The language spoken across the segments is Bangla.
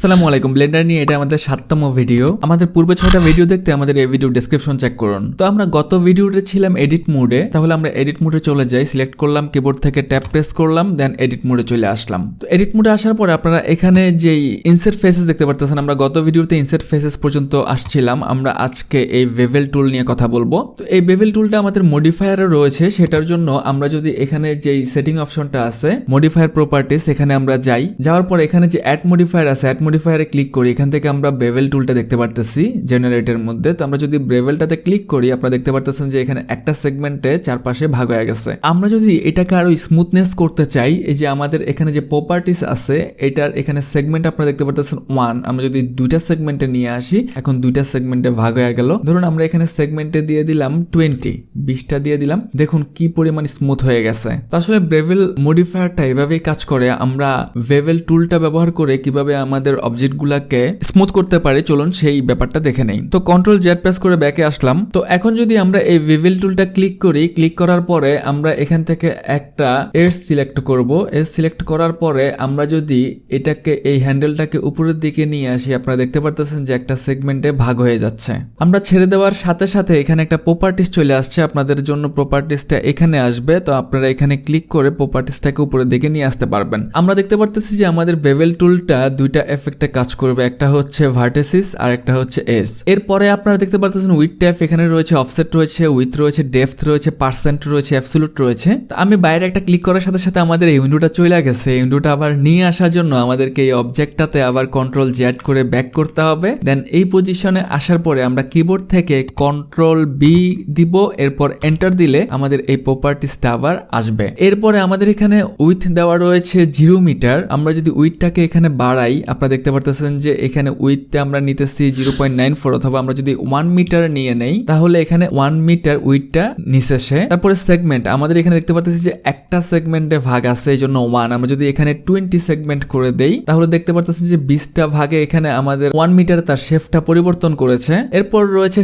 আসসালামু আলাইকুম। ব্লেন্ডার নিয়ে এটা আমাদের 7তম ভিডিও। আমাদের পূর্বে 6টা ভিডিও দেখতে আমাদের এই ভিডিও ডেসক্রিপশন চেক করুন। তো আমরা গত ভিডিওতে ছিলাম এডিট মোডে, তাহলে আমরা এডিট মোডে চলে যাই। সিলেক্ট করলাম, কিবোর্ড থেকে ট্যাব প্রেস করলাম, দেন এডিট মোডে চলে আসলাম। তো এডিট মোডে আসার পরে আপনারা এখানে যেই ইনসার্ট ফেসেস দেখতে পারতেছেন, আমরা গত ভিডিওতে ইনসার্ট ফেসেস পর্যন্ত আসছিলাম। আমরা আজকে এই বেভেল টুল নিয়ে কথা বলবো। তো এই বেভেল টুলটা আমাদের মডিফায়ারে রয়েছে, সেটার জন্য আমরা যদি এখানে যেই সেটিং অপশনটা আছে মডিফায়ার প্রপার্টিস, এখানে আমরা যাই। যাওয়ার পর এখানে যে অ্যাড মডিফায়ার আছে, অ্যাড মডিফায়ারে ক্লিক করি। এখান থেকে আমরা বেভেল টুলটা দেখতে পারতেছি জেনারেটরের মধ্যে। তো আমরা যদি বেভেলটাতে ক্লিক করি, আপনারা দেখতে পারতেছেন যে এখানে একটা সেগমেন্টে চারপাশে ভাগ হয়ে গেছে। আমরা যদি এটাকে আরো স্মুথনেস করতে চাই, এই যে আমাদের এখানে যে প্রপার্টিস আছে, এটার এখানে সেগমেন্ট আপনারা দেখতে পারতেছেন 1। আমরা যদি দুইটা সেগমেন্টে নিয়ে আসি, এখন দুইটা সেগমেন্টে ভাগ হয়ে গেল। ধরুন আমরা এখানে সেগমেন্টে দিয়ে দিলাম 20টা দিয়ে দিলাম। দেখুন কি পরিমাণ স্মুথ হয়ে গেছে। তো আসলে বেভেল মডিফায়ারটা এভাবেই কাজ করে। আমরা বেভেল টুলটা ব্যবহার করে কিভাবে আমাদের অবজেক্টগুলোকে স্মুথ করতে পারি, চলুন সেই ব্যাপারটা দেখে নেই। তো কন্ট্রোল জেড প্রেস করে ব্যাকে আসলাম। তো এখন যদি আমরা এই বেভেল টুলটা ক্লিক করি, ক্লিক করার পরে আমরা এখান থেকে একটা এজ সিলেক্ট করব। এজ সিলেক্ট করার পরে আমরা যদি এটাকে এই হ্যান্ডেলটাকে উপরের দিকে নিয়ে আসি, আপনারা দেখতে পারতেছেন যে একটা সেগমেন্টে ভাগ হয়ে যাচ্ছে। আমরা ছেড়ে দেওয়ার সাথে সাথে এখানে একটা প্রপার্টিস চলে আসছে। আপনাদের জন্য প্রপার্টিসটা এখানে আসবে। তো আপনারা এখানে ক্লিক করে প্রপার্টিসটাকে উপরের দিকে নিয়ে আসতে পারবেন। আমরা দেখতে পারতেছি যে আমাদের বেভেল টুলটা দুইটা এফেক্টে কাজ করবে। একটা হচ্ছে ভার্টেসিস আর একটা হচ্ছে এজ। এরপরে আপনারা দেখতে পারতেছেন উইথ ট্যাপ, এখানে রয়েছে অফসেট রয়েছে, উইথ রয়েছে, ডেপথ রয়েছে, পার্সেন্ট রয়েছে, অ্যাবসলিউট রয়েছে। তো আমি বাইরে একটা ক্লিক করার সাথে সাথে আমাদের এই উইন্ডোটা চলে গেছে। এই উইন্ডোটা আবার নিয়ে আসার জন্য আমাদেরকে এই অবজেক্টটাতে আবার কন্ট্রোল জেড করে ব্যাক করতে হবে। দেন এই পজিশনে আসার পরে আমরা কিবোর্ড থেকে কন্ট্রোল বি দিব, এরপর এন্টার দিলে আমাদের এই প্রপার্টিসটা আবার আসবে। এরপরে আমাদের এখানে উইথ দেওয়া রয়েছে 0 মিটার। আমরা যদি উইথটাকে এখানে বাড়াই, আপনারা দেখতে পারতেছেন যে এখানে উইথটা আমরা নিতেছি 0.94, অথবা আমরা যদি 1 মিটার নিয়ে নেই তাহলে এখানে 1 মিটার উইথটা নিচে আসে। তারপরে সেগমেন্ট আমাদের এখানে দেখতে পারতেছি যে একটা সেগমেন্টে ভাগ আছে, এই জন্য 1। আমরা যদি এখানে 20 সেগমেন্ট করে দেই তাহলে দেখতে পারতেছি যে 20টা ভাগে এখানে আমাদের 1 মিটার তার শেপটা পরিবর্তন করেছে। এরপর রয়েছে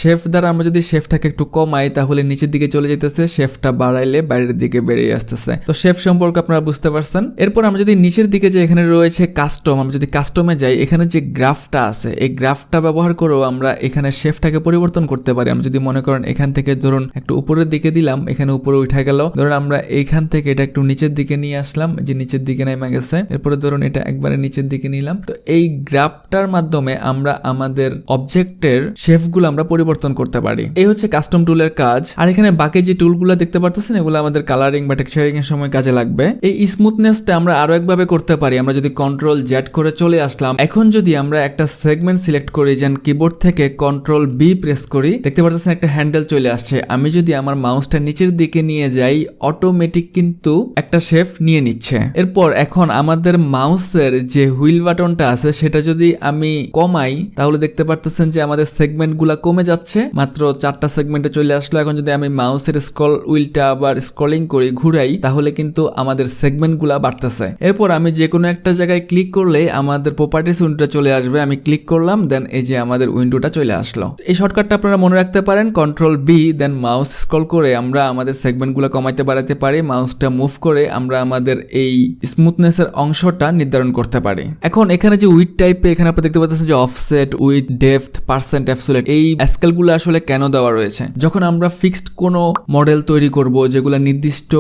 শেফ দ্বারা আমরা যদি শেফটাকে একটু কমাই তাহলে নিচের দিকে চলে যেতেছে, শেফটা বাড়াইলে বাইরের দিকে বেরিয়ে আসতেছে। তো শেফ সম্পর্কে আপনারা বুঝতে পারছেন। এরপর আমরা যদি নিচের দিকে যে এখানে রয়েছে কাস্টম, আমরা যদি কাস্টমে যাই, এখানে যে গ্রাফটা আছে এই গ্রাফটা ব্যবহার করেও আমরা এখানে শেফটাকে পরিবর্তন করতে পারি। আমরা যদি মনে করেন এখান থেকে ধরুন একটু উপরের দিকে দিলাম, এখানে উপরে উঠে গেল। ধরুন আমরা এইখান থেকে এটা একটু নিচের দিকে নিয়ে আসলাম, যে নিচের দিকে নেমে গেছে। এরপরে ধরুন এটা একবারে নিচের দিকে নিলাম। তো এই গ্রাফটার মাধ্যমে আমরা আমাদের অবজেক্টের শেপগুলো আমরা পরিবর্তন করতে পারি। এই হচ্ছে কাস্টম টুলের কাজ। আর এখানে বাকি যে টুলগুলো দেখতে পারতেছেন এগুলো আমাদের কালারিং বা টেক্সচারিং এর সময় কাজে লাগবে। এই স্মুথনেসটা আমরা আরো একভাবে করতে পারি। আমরা যদি কন্ট্রোল জেড করে চলে আসলাম, এখন যদি আমরা একটা সেগমেন্ট সিলেক্ট করি, যেন কিবোর্ড থেকে কন্ট্রোল বি প্রেস করি, দেখতে পারতেছেন একটা হ্যান্ডেল চলে আসছে। আমি যদি আমার মাউসটা নিচের দিকে নিয়ে যাই, অটোমেটিক কিন্তু একটা শেপ নিয়ে নিচ্ছে। এরপর এখন আমাদের মাউসের যে হুইল বাটনটা আছে সেটা যদি আমি কমাই তাহলে দেখতে পারতেছেন যে আমাদের সেগমেন্ট গুলা কমে যাচ্ছে। মাত্র 4টা সেগমেন্টে চলে আসলো। এখন যদি আমি মাউসের স্ক্রল হুইলটা আবার স্ক্রলিং করি, ঘুরাই, তাহলে কিন্তু আমাদের সেগমেন্ট গুলা বাড়তেছে। এরপর আমি যে কোনো একটা জায়গায় ক্লিক করলে আমাদের প্রপার্টিস উইন্ডোটা চলে আসবে। আমি ক্লিক করলাম, দেন এই যে আমাদের উইন্ডোটা চলে আসলো। এই শর্টকাটটা আপনারা মনে রাখতে পারেন, কন্ট্রোল বি দেন মাউস স্ক্রল করে আমরা আমাদের সেগমেন্ট গুলা কমাইতে বাড়াতে পারি। মাউসটা মুভ করে আমরা আমাদের এই স্মুথনেসের অংশটা নির্ধারণ করতে পারি। এখন এখানে যে উইথ টাইপে এখানে আপনারা দেখতে পাচ্ছেন যে offset, with, depth, percent, absolute, এই স্কেল গুলো আসলে কেন দেওয়া রয়েছে? যখন আমরা ফিক্সড কোনো মডেল তৈরি করব, যেগুলো নির্দিষ্ট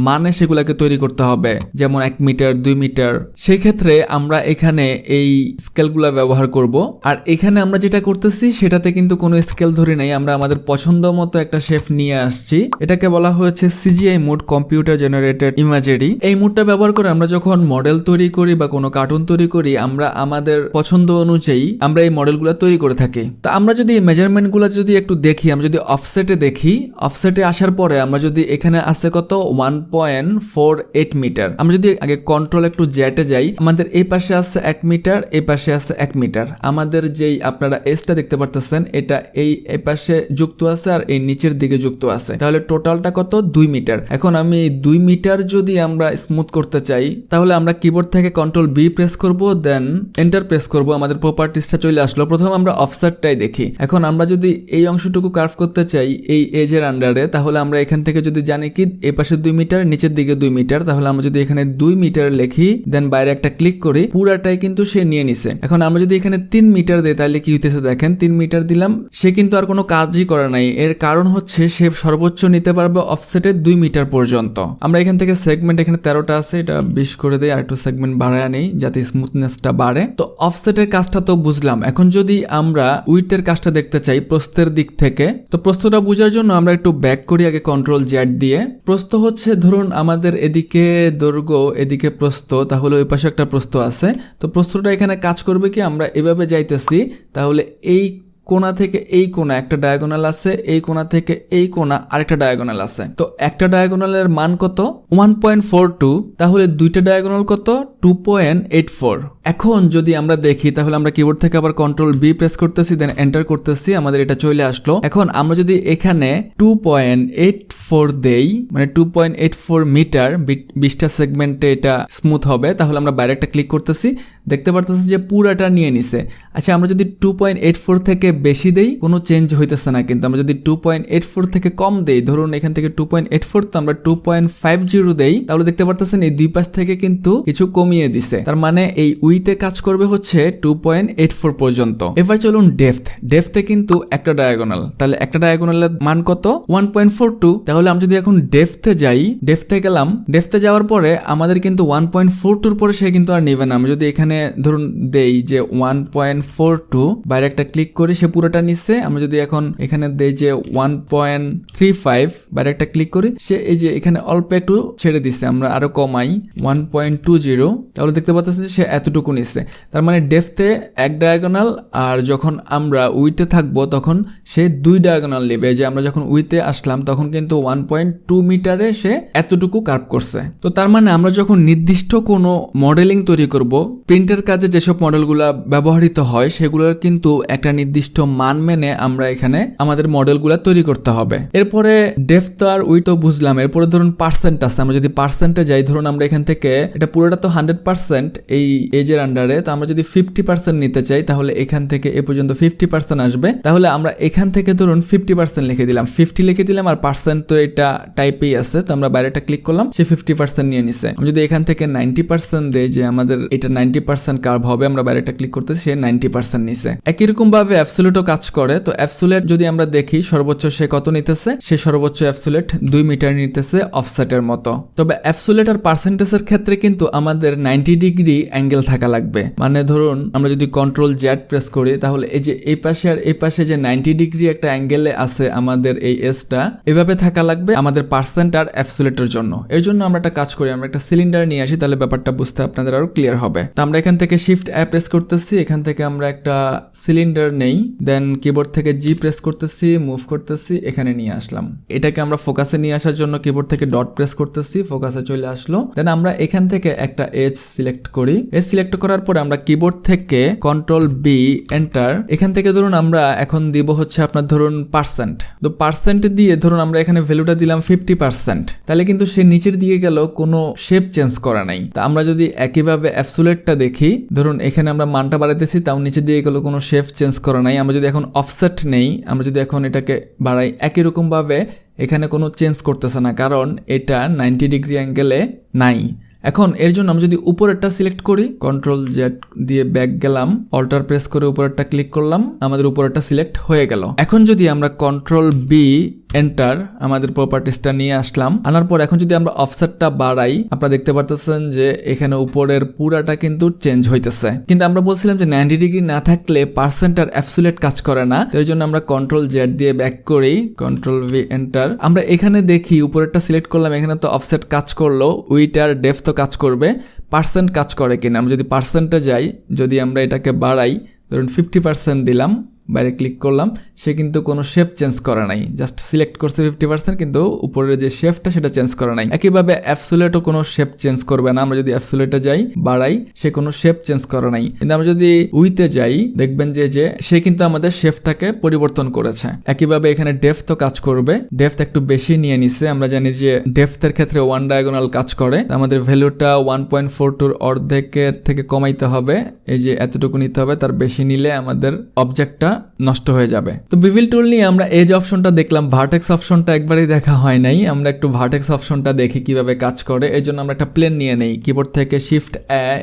মানে সেগুলাকে তৈরি করতে হবে, যেমন 1 মিটার, 2 মিটার, সেই ক্ষেত্রে আমরা এখানে এই স্কেলগুলা ব্যবহার করব। আর এখানে আমরা যেটা করতেছি সেটাতে কিন্তু কোনো স্কেল ধরে নাই, আমরা আমাদের পছন্দ মতো একটা শেপ নিয়ে আসছি। এটাকে বলা হয়েছে CGI mode, computer generated imagery. এই মোডটা ব্যবহার করে আমরা যখন মডেল তৈরি করি বা কোনো কার্টুন তৈরি করি, আমরা আমাদের পছন্দ অনুযায়ী আমরা এই মডেলগুলো তৈরি করে থাকি। তো আমরা যদি মেজারমেন্টগুলো যদি একটু দেখি, আমরা যদি অফসেটে দেখি, অফসেটে আসার পরে আমরা যদি এখানে আছে কত 1.48 মিটার। আমরা যদি আগে কন্ট্রোল একটু জেটে যাই, আমাদের এই পাশে আছে 1 মিটার, এই পাশে আছে 1 মিটার। আমাদের যেই আপনারা এসটা দেখতে পারতেছেন এটা এই পাশে যুক্ত আছে আর এই নিচের দিকে যুক্ত আছে, তাহলে টোটালটা কত 2 মিটার। এখন আমি 2 মিটার যদি আমরা স্মুথ করতে চাই তাহলে আমরা কিবোর্ড থেকে কন্ট্রোল বি প্রেস করব, দেন এন্টার প্রেস করব। আমাদের প্রপার্টিসটা চলে আসলো। প্রথমে আমরা অফসেটটাই দেখি। এখন আমরা যদি এই অংশটুকু কার্ভ করতে চাই এই এজের আন্ডারে, তাহলে আমরা এখান থেকে যদি জানি কি এই পাশে 2 মিটার, নিচের দিকে 2 মিটার, তাহলে আমরা যদি এখানে 2 মিটার লিখি, দেন বাইরে একটা ক্লিক করি, পুরাটা পুরাটাই কিন্তু সে নিয়ে নিছে। এখন আমরা যদি এখানে 3 মিটার দেই তাহলে কি হইতেছে দেখেন, 3 মিটার দিলাম, সে কিন্তু আর কোনো কাজই করে নাই। এর কারণ হচ্ছে সে সর্বোচ্চ নিতে পারবে অফসেটে 2 মিটার পর্যন্ত। আমরা এখান থেকে সেগমেন্ট এখানে 13টা আছে, এটা 20 করে দেই, আর একটু সেগমেন্ট বাড়ায় নেই যাতে স্মুথনেসটা বাড়ে। তো অফসেটের কাজটা তো বুঝলাম, এখন যদি আমরা উইডথের কাজটা দেখতে চাই প্রস্থের দিক থেকে, তো প্রস্থটা বোঝার জন্য আমরা একটু ব্যাক করি আগে কন্ট্রোল জেড দিয়ে। প্রস্থ হচ্ছে ধরুন আমাদের এদিকে দৈর্ঘ্য এদিকে প্রস্থ, তাহলে ওই পাশে একটা প্রস্থ আছে। তো প্রস্থটা এখানে কাজ করবে কি, আমরা এভাবে যাইতেছি, তাহলে এই কোণা থেকে এই কোণা একটা ডায়াগোনাল আছে, এই কোণা থেকে এই কোণা আরেকটা ডায়াগোনাল আছে। তো একটা ডায়াগোনালের মান কত 1.42, তাহলে দুইটা ডায়াগোনাল কত 2.84। এখন যদি আমরা দেখি তাহলে আমরা কিবোর্ড থেকে আবার কন্ট্রোল বি প্রেস করতেছি, দেন এন্টার করতেছি, আমাদের এটা চলে আসলো। এখন আমরা যদি এখানে 2.84 দেই, মানে 2.84 মিটার 20টা সেগমেন্টে এটা স্মুথ হবে, তাহলে আমরা বাইরে একটা ক্লিক করতেছি, দেখতে পারতেছি যে পুরাটা নিয়ে নিছে। আচ্ছা, আমরা যদি 2.84 থেকে বেশি দেই কোনো চেঞ্জ হইতেছে না, কিন্তু আমরা যদি 2.84 থেকে কম দেই, ধরুন এখান থেকে 2.84 তো আমরা 2.50 দেই, তাহলে দেখতে পারতেছেন এই দুই পাশ থেকে কিন্তু কিছু কমিয়ে দিছে। তার মানে এই উইতে কাজ করবে হচ্ছে 2.84 পর্যন্ত। এবার চলুন ডেপথে কিন্তু একটা ডায়াগোনাল, তাহলে একটা ডায়াগোনালের মান কত 1.42। তাহলে আমরা যদি এখন ডেপথে যাই, ডেপথে গেলাম, ডেপথে যাওয়ার পরে আমাদের কিন্তু 1.42 পরে সে কিন্তু আর নেবে না। আমরা যদি এখানে ধরুন দেই যে 1.42, বাইরে একটা ক্লিক করি, সে পুরোটা নিচ্ছে। আমরা যদি এখন এখানে দেই যে 1.35, বাইরে একটা ক্লিক করি, সে এই যে এখানে অল্প একটু ছেড়ে দিচ্ছে, আমরা আরো কমাই 1.20, তাহলে দেখতে পাচ্ছেন যে সে এতটুকু নিচ্ছে। তার মানে ডেপথে এক ডায়াগোনাল, আর যখন আমরা উইতে থাকবো তখন সে 2 ডায়াগোনাল নেবে। যে আমরা যখন উইতে আসলাম তখন কিন্তু 1.2 মিটারে সে এতটুকু কার্ভ করছে। তো তার মানে আমরা যখন নির্দিষ্ট কোনো মডেলিং তৈরি করব, প্রিন্টের কাজে যেসব মডেলগুলা ব্যবহৃত হয় সেগুলোর কিন্তু একটা নির্দিষ্ট মান মেনে আমরা এখানে আমাদের মডেলগুলা তৈরি করতে হবে। এরপরে ডেপথ আর উইথ তো বুঝলাম, এরপরে ধরুন পার্সেন্ট আছে। আমরা যদি পার্সেন্টে যাই, ধরুন আমরা এখান থেকে এটা পুরোটা তো 100% এই এজের আন্ডারে, তো আমরা যদি 50% নিতে চাই তাহলে এখান থেকে এ পর্যন্ত 50% আসবে। তাহলে আমরা এখান থেকে ধরুন 50% লিখে দিলাম, 50 লিখে দিলাম, আর পার্সেন্ট তো এটা টাইপেই আছে, তো আমরা বাইরেটা ক্লিক করলাম, সে 50% নিয়ে নিছে। আমি যদি এখান থেকে 90% দেই যে আমাদের এটা 90% কার্ভ হবে, আমরা বাইরেটা ক্লিক করতেছি, সে 90% নিছে। একই রকম ভাবে অ্যাবসোলিউটও কাজ করে। তো অ্যাবসোলিউট যদি আমরা দেখি সর্বোচ্চ সে কত নিতেছে, সে সর্বোচ্চ অ্যাবসোলিউট 2 মিটার নিতেছে অফসেটের মতো। তবে অ্যাবসোলিউট আর পার্সেন্টেজের ক্ষেত্রে কিন্তু আমাদের 90 ডিগ্রি অ্যাঙ্গেল থাকা লাগবে। মানে ধরুন আমরা যদি কন্ট্রোল জেড প্রেস করি, তাহলে এই যে এই পাশে আর এই পাশে যে 90 ডিগ্রি একটা অ্যাঙ্গেলে আছে আমাদের এই এসটা, এভাবে থাকা লাগবে আমাদের পার্সেন্ট আর অ্যাবসোলিউটের জন্য। এর জন্য আমরা একটা কাজ করি, আমরা একটা সিলিন্ডার নিয়ে আসি, তাহলে ব্যাপারটা বুঝতে আপনাদের আরো ক্লিয়ার হবে। তো আমরা এখান থেকে শিফট প্রেস করতেছি, এখান থেকে আমরা একটা সিলিন্ডার নেই, দেন কিবোর্ড থেকে জি প্রেস করতেছি, মুভ করতেছি, এখানে নিয়ে আসলাম। এটাকে আমরা ফোকাসে নিয়ে আসার জন্য কিবোর্ড থেকে ডট প্রেস করতেছি, ফোকাসে চলে আসলো। দেন আমরা এখান থেকে একটা এজ সিলেক্ট করি, এজ সিলেক্ট করার পরে আমরা কিবোর্ড থেকে কন্ট্রোল বি এন্টার, এখান থেকে ধরুন আমরা এখন দিব হচ্ছে আপনার ধরুন পার্সেন্ট। তো পার্সেন্ট দিয়ে ধরুন আমরা এখানে ভ্যালুটা দিলাম 50%, তাহলে কিন্তু সে নিচের দিকে গেল, কোনো শেপ চেঞ্জ করা নাই। তা আমরা যদি একইভাবে অ্যাবসোলিউটটা দেখি, ধরুন এখানে আমরা মানটা বাড়াইতেছি, তাও নিচের দিকে গেল, কোনো শেপ চেঞ্জ করা নাই। আমরা যদি এখন অফসেট নেই, আমরা যদি এখন এটাকে বাড়াই, একই রকম ভাবে এখানে কোনো চেঞ্জ করতেছে না, কারণ এটা 90 ডিগ্রি অ্যাঙ্গেলে নাই। এখন এর জন্য আমরা যদি উপরেরটা সিলেক্ট করি, কন্ট্রোল জেড দিয়ে ব্যাক গেলাম, অল্টার প্রেস করে উপরেরটা ক্লিক করলাম, আমাদের উপরেরটা সিলেক্ট হয়ে গেল। এখন যদি আমরা কন্ট্রোল বি এন্টার আমাদের প্রপার্টিসটা নিয়ে আসলাম, আনার পর এখন যদি আমরা অফসেটটা বাড়াই, আপনারা দেখতে পারতেছেন যে এখানে উপরের পুরাটা কিন্তু চেঞ্জ হইতেছে। কিন্তু আমরা বলছিলাম যে 90 ডিগ্রি না থাকলে পার্সেন্ট আর অ্যাবসোলিউট কাজ করে না, এর জন্য আমরা কন্ট্রোল জেড দিয়ে ব্যাক করি, কন্ট্রোল ভি এন্টার। আমরা এখানে দেখি উপরেরটা সিলেক্ট করলাম, এখানে তো অফসেট কাজ করলো, উইথ আর ডেপথ তো কাজ করবে, পার্সেন্ট কাজ করে কিনা। আমরা যদি পার্সেন্টে যাই, যদি আমরা এটাকে বাড়াই, ধরুন 50% দিলাম, বাইরে ক্লিক করলাম, সে কিন্তু কোনো শেপ চেঞ্জ করে নাই, জাস্ট সিলেক্ট করছে 50%, কিন্তু উপরের যে শেপটা সেটা চেঞ্জ করে নাই। একইভাবে অ্যাবসোলিউটও কোনো শেপ চেঞ্জ করবে না। আমরা যদি অ্যাবসোলিউটে যাই, বাড়াই, সে কোনো শেপ চেঞ্জ করে নাই। কিন্তু আমরা যদি উইথে যাই, দেখবেন যে সে কিন্তু আমাদের শেপটাকে পরিবর্তন করেছে। একইভাবে এখানে ডেপথ তো কাজ করবে, ডেপথ একটু বেশি নিয়ে নিছে। আমরা জানি যে ডেপথের ক্ষেত্রে 1 ডায়াগোনাল কাজ করে, আমাদের ভ্যালুটা 1.42 অর্ধেকের থেকে কমাইতে হবে, এই যে এতটুকু নিতে হবে, তার বেশি নিলে আমাদের অবজেক্টটা নষ্ট হয়ে যাবে। তো বেভেল টুল নিয়ে আমরা এজ অপশনটা দেখলাম, ভার্টেক্স অপশনটা একবারই দেখা হয় নাই। আমরা একটু ভার্টেক্স অপশনটা দেখি কিভাবে কাজ করে। এর জন্য আমরা একটা প্লেন নিয়ে নেই, কিবোর্ড থেকে শিফট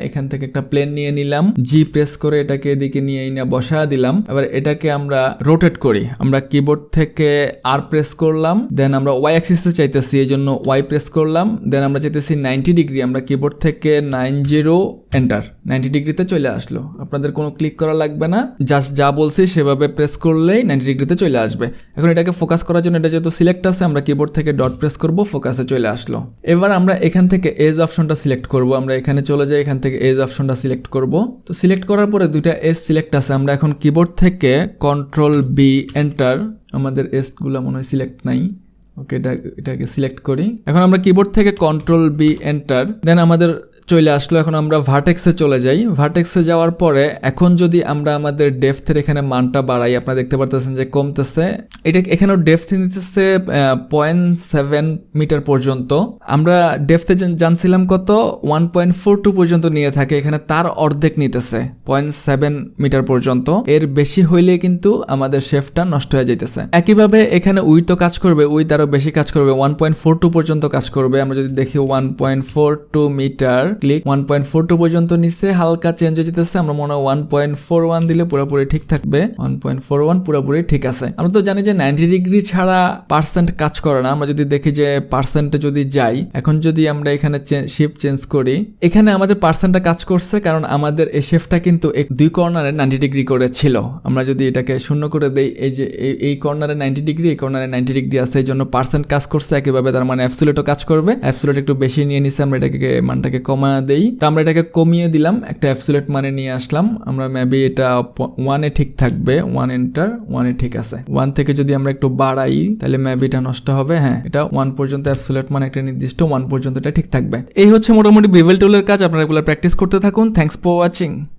এখান থেকে একটা প্লেন নিয়ে নিলাম, জি প্রেস করে এটাকে এদিকে নিয়ে বসা দিলাম। এবার এটাকে আমরা রোটেট করি, আমরা কিবোর্ড থেকে আর প্রেস করলাম, দেন আমরা ওয়াই অ্যাক্সিসে চাইতেছি, এই জন্য ওয়াই প্রেস করলাম, দেন আমরা চাইতেছি 90 ডিগ্রি, আমরা কিবোর্ড থেকে 90 এন্টার, 90 ডিগ্রিতে চলে আসলো। আপনাদের কোনো ক্লিক করা লাগবে না, জাস্ট যা বলছি সেভাবে প্রেস করলেই 90 ডিগ্রিতে চলে আসবে। এখন এটাকে ফোকাস করার জন্য এটা যেহেতু সিলেক্ট আছে, আমরা কিবোর্ড থেকে ডট প্রেস করব, ফোকাসে চলে আসলো। এবার আমরা এখান থেকে এজ অপশনটা সিলেক্ট করব, আমরা এখানে চলে যাই, এখান থেকে এজ অপশনটা সিলেক্ট করব। তো সিলেক্ট করার পরে দুইটা এজ সিলেক্ট আছে, আমরা এখন কিবোর্ড থেকে কন্ট্রোল বি এন্টার, আমাদের এজগুলো মনে হয় সিলেক্ট নাই, ওকে এটাকে সিলেক্ট করি। এখন আমরা কিবোর্ড থেকে কন্ট্রোল বি এন্টার, দেন আমাদের চলে আসলো। এখন আমরা ভার্টেক্সে চলে যাই, ভার্টেক্সে যাওয়ার পরে এখন যদি আমরা আমাদের ডেপথের এখানে মানটা বাড়াই, আপনারা দেখতে পারতেছেন যে কমতেছে। এটা এখানেও ডেপথ নিতেছে 0.7 মিটার পর্যন্ত। আমরা ডেপথে জানছিলাম কত, 1.42 পর্যন্ত নিয়ে থাকে, এখানে তার অর্ধেক নিতেছে 0.7 মিটার পর্যন্ত। এর বেশি হইলে কিন্তু আমাদের শেপটা নষ্ট হয়ে যাইতেছে। একইভাবে এখানে উইথও কাজ করবে, উইথ আরো বেশি কাজ করবে, 1.42 পর্যন্ত কাজ করবে। আমরা যদি দেখি 1.42 মিটার, ক্লিক 1.42 পর্যন্ত নিচে হালকা চেঞ্জ হয়ে যেতেছে। আমরা মনে হয় 1.41 দিলে পুরোপুরি ঠিক থাকবে, 1.41 পুরোপুরি ঠিক আছে। আমরা তো জানি যে 90 ডিগ্রি ছাড়া পার্সেন্ট কাজ করে না। আমরা যদি দেখি যে পার্সেন্টে যদি যাই, এখন যদি আমরা এখানে শিফট চেঞ্জ করি, এখানে আমাদের পার্সেন্টটা কাজ করছে, কারণ আমাদের এই শেপটা কিন্তু দুই কর্নারে 90 ডিগ্রি করে ছিল। আমরা যদি এটাকে শূন্য করে দেই, এই যে এই কর্নারে 90 ডিগ্রি, এই কর্নারে 90 ডিগ্রি আছে, এই জন্য পার্সেন্ট কাজ করছে। একইভাবে তার মানে অ্যাবসোলিউটও কাজ করবে, অ্যাবসোলিউট একটু বেশি নিয়ে নিছে, আমরা এটাকে মানটাকে কমা দেই। তো আমরা এটাকে কমিয়ে দিলাম, একটা অ্যাবসোলিউট মানে নিয়ে আসলাম। আমরা মেবি এটা 1 এ ঠিক থাকবে, 1 এন্টার, 1 এ ঠিক আছে। 1 থেকে যদি আমরা একটু বাড়াই তাহলে মেবি এটা নষ্ট হবে। হ্যাঁ, এটা 1 পর্যন্ত অ্যাবসোলিউট মানে একটা নির্দিষ্ট 1 পর্যন্ত এটা ঠিক থাকবে। এই হচ্ছে মোটামুটি বেভেল টুলের কাজ। আপনারা এগুলো প্র্যাকটিস করতে থাকুন। Thanks for watching.